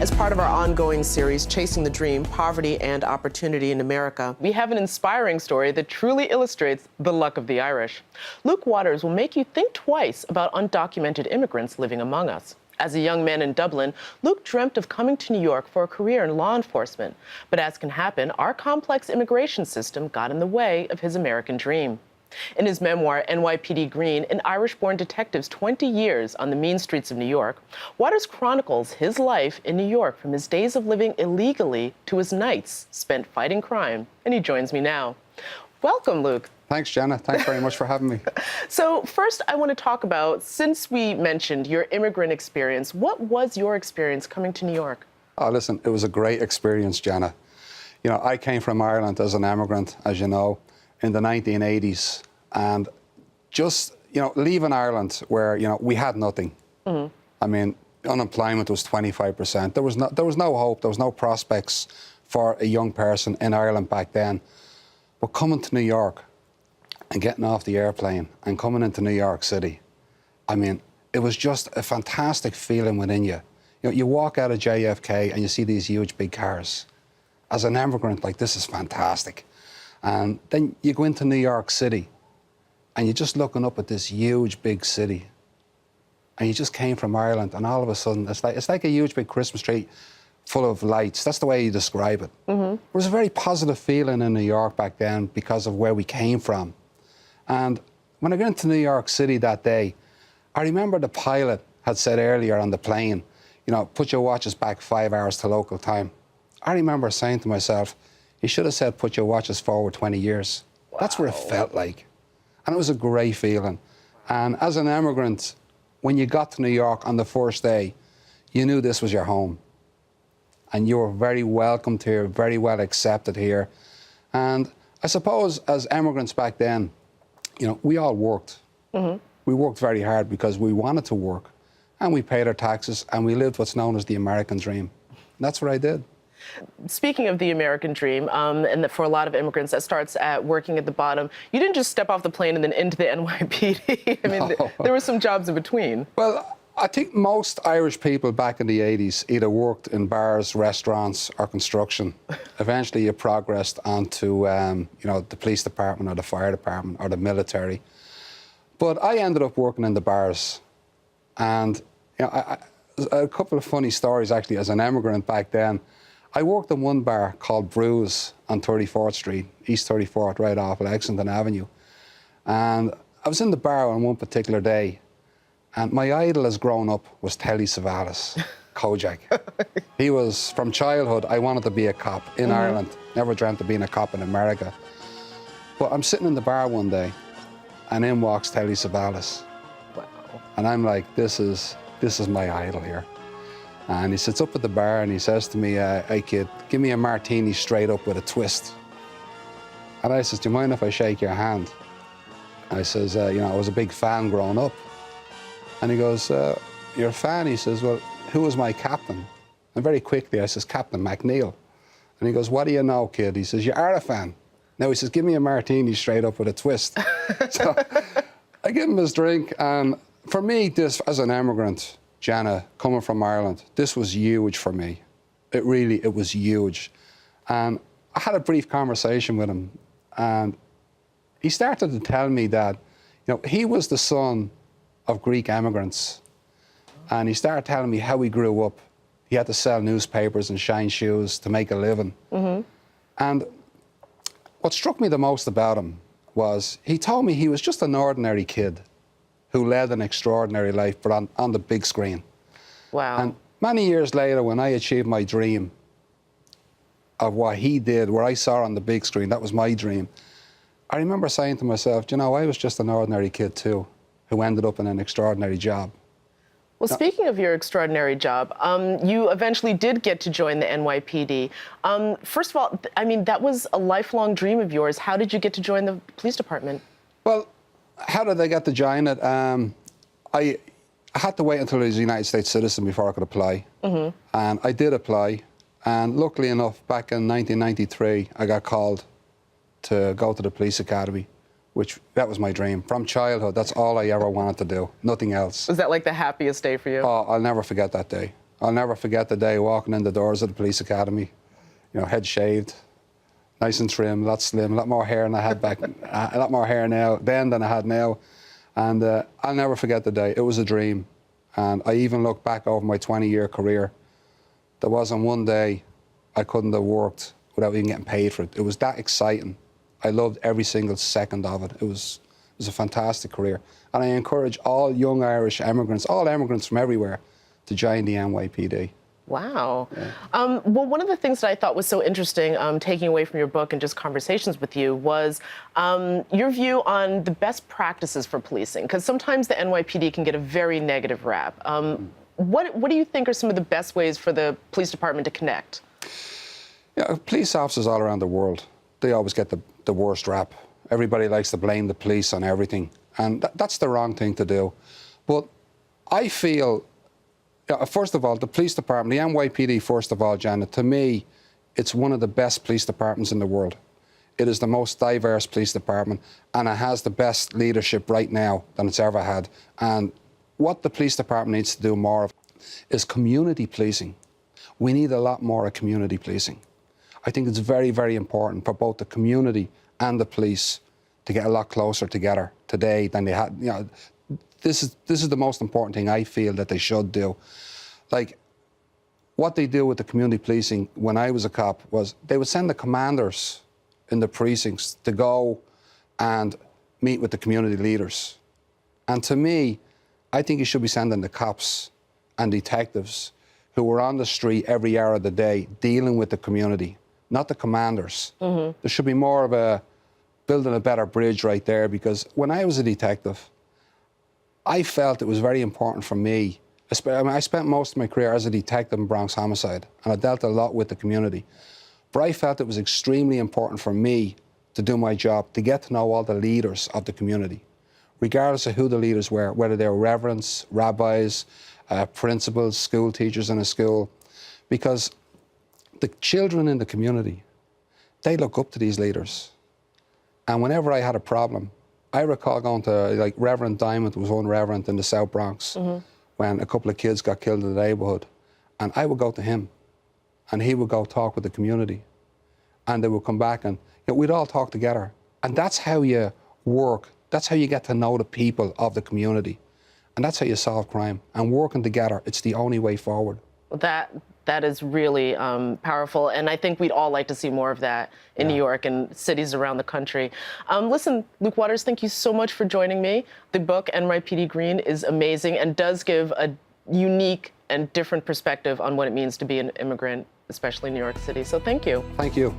As part of our ongoing series, Chasing the Dream, Poverty and Opportunity in America, we have an inspiring story that truly illustrates the luck of the Irish. Luke Waters will make you think twice about undocumented immigrants living among us. As a young man in Dublin, Luke dreamt of coming to New York for a career in law enforcement. But as can happen, our complex immigration system got in the way of his American dream. In his memoir, NYPD Green, An Irish-Born Detective's 20 Years on the Mean Streets of New York, Waters chronicles his life in New York from his days of living illegally to his nights spent fighting crime. And he joins me now. Welcome, Luke. Thanks, Jenna. Thanks very much for having me. So first, I want to talk about, since we mentioned your immigrant experience, what was your experience coming to New York? Oh, listen, it was a great experience, Jenna. You know, I came from Ireland as an immigrant, as you know, in the 1980s, and just, leaving Ireland where, we had nothing. Mm-hmm. I mean, unemployment was 25%. There was no hope, there was no prospects for a young person in Ireland back then. But coming to New York and getting off the airplane and coming into New York City, I mean, it was just a fantastic feeling within you. You walk out of JFK and you see these huge big cars. As an immigrant, like, this is fantastic. And then you go into New York City and you're just looking up at this huge big city. And you just came from Ireland, and all of a sudden it's like a huge big Christmas tree full of lights. That's the way you describe it. Mm-hmm. It was a very positive feeling in New York back then because of where we came from. And when I got into New York City that day, I remember the pilot had said earlier on the plane, put your watches back 5 hours to local time. I remember saying to myself, he should have said, put your watches forward 20 years. Wow. That's what it felt like. And it was a great feeling. And as an immigrant, when you got to New York on the first day, you knew this was your home. And you were very welcomed here, very well accepted here. And I suppose as immigrants back then, we all worked. Mm-hmm. We worked very hard because we wanted to work. And we paid our taxes, and we lived what's known as the American dream. And that's what I did. Speaking of the American dream, and for a lot of immigrants, that starts at working at the bottom. You didn't just step off the plane and then into the NYPD. I mean, no. There were some jobs in between. Well, I think most Irish people back in the 80s either worked in bars, restaurants, or construction. Eventually, you progressed onto, the police department or the fire department or the military. But I ended up working in the bars. And, a couple of funny stories, actually, as an immigrant back then. I worked in one bar called Brews on 34th Street, East 34th, right off Lexington Avenue. And I was in the bar on one particular day, and my idol as grown up was Telly Savalas, Kojak. He was, from childhood, I wanted to be a cop in Ireland. Never dreamt of being a cop in America. But I'm sitting in the bar one day, and in walks Telly Savalas. Wow. And I'm like, this is my idol here. And he sits up at the bar and he says to me, hey kid, give me a martini straight up with a twist. And I says, do you mind if I shake your hand? And I says, I was a big fan growing up. And he goes, you're a fan? He says, well, who was my captain? And very quickly I says, Captain McNeil. And he goes, what do you know, kid? He says, you are a fan. Now he says, give me a martini straight up with a twist. So I give him his drink, and for me, this, as an immigrant, Jenna, coming from Ireland, this was huge for me. It was huge. And I had a brief conversation with him, and he started to tell me that, he was the son of Greek immigrants. And he started telling me how he grew up. He had to sell newspapers and shine shoes to make a living. Mm-hmm. And what struck me the most about him was he told me he was just an ordinary kid who led an extraordinary life, but on the big screen. Wow. And many years later, when I achieved my dream of what he did, where I saw on the big screen, that was my dream, I remember saying to myself, I was just an ordinary kid too, who ended up in an extraordinary job. Well, speaking of your extraordinary job, you eventually did get to join the NYPD. First of all, I mean, that was a lifelong dream of yours. How did you get to join the police department? Well, how did I get to join it? I had to wait until I was a United States citizen before I could apply. Mm-hmm. And I did apply. And luckily enough, back in 1993, I got called to go to the police academy, that was my dream. From childhood, that's all I ever wanted to do, nothing else. Was that like the happiest day for you? Oh, I'll never forget that day. I'll never forget the day walking in the doors of the police academy, you know, head shaved, nice and trim, a lot slim, a lot more hair than I had back, a lot more hair now then than I had now. And I'll never forget the day. It was a dream. And I even look back over my 20-year career. There wasn't one day I couldn't have worked without even getting paid for it. It was that exciting. I loved every single second of it. It was a fantastic career. And I encourage all young Irish immigrants, all immigrants from everywhere, to join the NYPD. Wow. Yeah. Well, one of the things that I thought was so interesting, taking away from your book and just conversations with you, was your view on the best practices for policing. Because sometimes the NYPD can get a very negative rap. What do you think are some of the best ways for the police department to connect? Yeah, police officers all around the world, they always get the worst rap. Everybody likes to blame the police on everything. And that's the wrong thing to do. But I feel, first of all, the police department, the NYPD, first of all, Janet, to me, it's one of the best police departments in the world. It is the most diverse police department, and it has the best leadership right now than it's ever had. And what the police department needs to do more of is community policing. We need a lot more of community policing. I think it's very, very important for both the community and the police to get a lot closer together today than they had. You know, this is the most important thing I feel that they should do. Like, what they do with the community policing when I was a cop was they would send the commanders in the precincts to go and meet with the community leaders. And to me, I think you should be sending the cops and detectives who were on the street every hour of the day dealing with the community, not the commanders. Mm-hmm. There should be more of building a better bridge right there, because when I was a detective, I felt it was very important for me. I spent most of my career as a detective in Bronx homicide, and I dealt a lot with the community. But I felt it was extremely important for me to do my job, to get to know all the leaders of the community, regardless of who the leaders were, whether they were reverends, rabbis, principals, school teachers in a school. Because the children in the community, they look up to these leaders. And whenever I had a problem, I recall going to, like, Reverend Diamond was one reverend in the South Bronx, mm-hmm. when a couple of kids got killed in the neighborhood. And I would go to him, and he would go talk with the community. And they would come back, and we'd all talk together. And that's how you work. That's how you get to know the people of the community. And that's how you solve crime. And working together, it's the only way forward. That is really powerful, and I think we'd all like to see more of that in New York and cities around the country. Listen, Luke Waters, thank you so much for joining me. The book, NYPD Green, is amazing and does give a unique and different perspective on what it means to be an immigrant, especially in New York City. So thank you. Thank you.